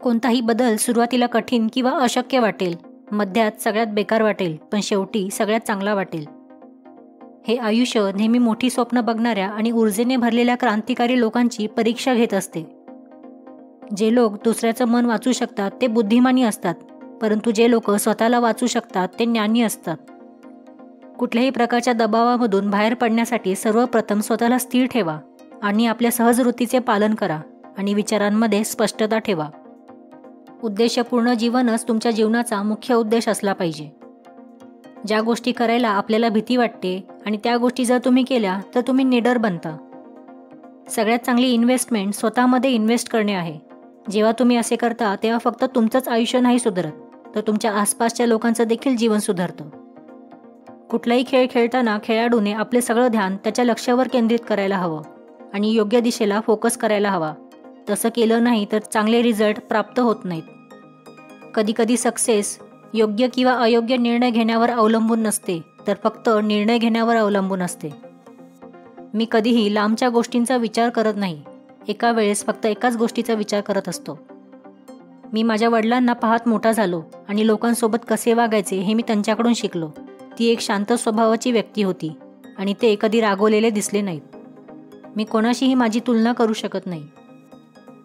कोणताही बदल सुरुवातीला कठीण किंवा अशक्य वाटेल, मध्यात सगळ्यात बेकार वाटेल, पण शेवटी सगळ्यात चांगला वाटेल. हे आयुष्य नेहमी मोठी स्वप्न बघणाऱ्या आणि ऊर्जेने भरलेल्या क्रांतिकारी लोकांची परीक्षा घेत असते. जे लोक दुसऱ्याचं मन वाचू शकतात ते बुद्धिमानी असतात, परंतु जे लोक स्वतःला वाचू शकतात ते ज्ञानी असतात. कुठल्याही प्रकारच्या दबावामधून बाहेर पडण्यासाठी सर्वप्रथम स्वतःला स्थिर ठेवा आणि आपल्या सहजवृत्तीचे पालन करा आणि विचारांमध्ये स्पष्टता ठेवा. उद्देशपूर्ण जीवनच तुमच्या जीवनाचा मुख्य उद्देश असला पाहिजे. ज्या गोष्टी करायला आपल्याला भीती वाटते आणि त्या गोष्टी जर तुम्ही केल्या तर तुम्ही निडर बनता. सगळ्यात चांगली इन्व्हेस्टमेंट स्वतःमध्ये इन्व्हेस्ट करणे आहे. जेव्हा तुम्ही असे करता तेव्हा फक्त तुमचंच आयुष्य नाही सुधारत, तर तुमच्या आसपासच्या लोकांचं देखील जीवन सुधारतं. कुठलाही खेळ खेळताना खेळाडूने आपले सगळं ध्यान त्याच्या लक्ष्यावर केंद्रित करायला हवं आणि योग्य दिशेला फोकस करायला हवा. तसं केलं नाही तर चांगले रिझल्ट प्राप्त होत नाहीत. कधीकधी सक्सेस योग्य किंवा अयोग्य निर्णय घेण्यावर अवलंबून नसते, तर फक्त निर्णय घेण्यावर अवलंबून असते. मी कधीही लांबच्या गोष्टींचा विचार करत नाही, एका वेळेस फक्त एकाच गोष्टीचा विचार करत असतो. मी माझ्या वडिलांना पाहत मोठा झालो आणि लोकांसोबत कसे वागायचे हे मी त्यांच्याकडून शिकलो. ती एक शांत स्वभावाची व्यक्ती होती आणि ते कधी रागवलेले दिसले नाहीत. मी कोणाशीही माझी तुलना करू शकत नाही.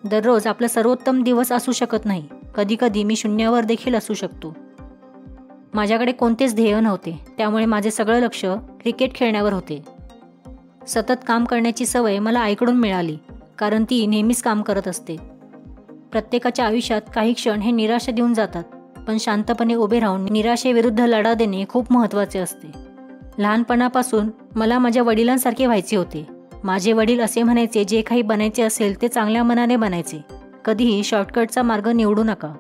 दररोज आपला सर्वोत्तम दिवस असू शकत नाही. कधीकधी मी शून्यावर देखील असू शकतो. माझ्याकडे कोणतेच ध्येय नव्हते, त्यामुळे माझे सगळं लक्ष क्रिकेट खेळण्यावर होते. सतत काम करण्याची सवय मला आईकडून मिळाली, कारण ती नेहमीच काम करत असते. प्रत्येकाच्या आयुष्यात काही क्षण हे निराशा देऊन जातात, पण शांतपणे उभे राहून निराशेविरुद्ध लढा देणे खूप महत्त्वाचे असते. लहानपणापासून मला माझ्या वडिलांसारखे व्हायचे होते. माझे वडील असे म्हणायचे, जे काही बनायचे असेल ते चांगल्या मनाने बनायचे. कधीही शॉर्टकटचा मार्ग निवडू नका.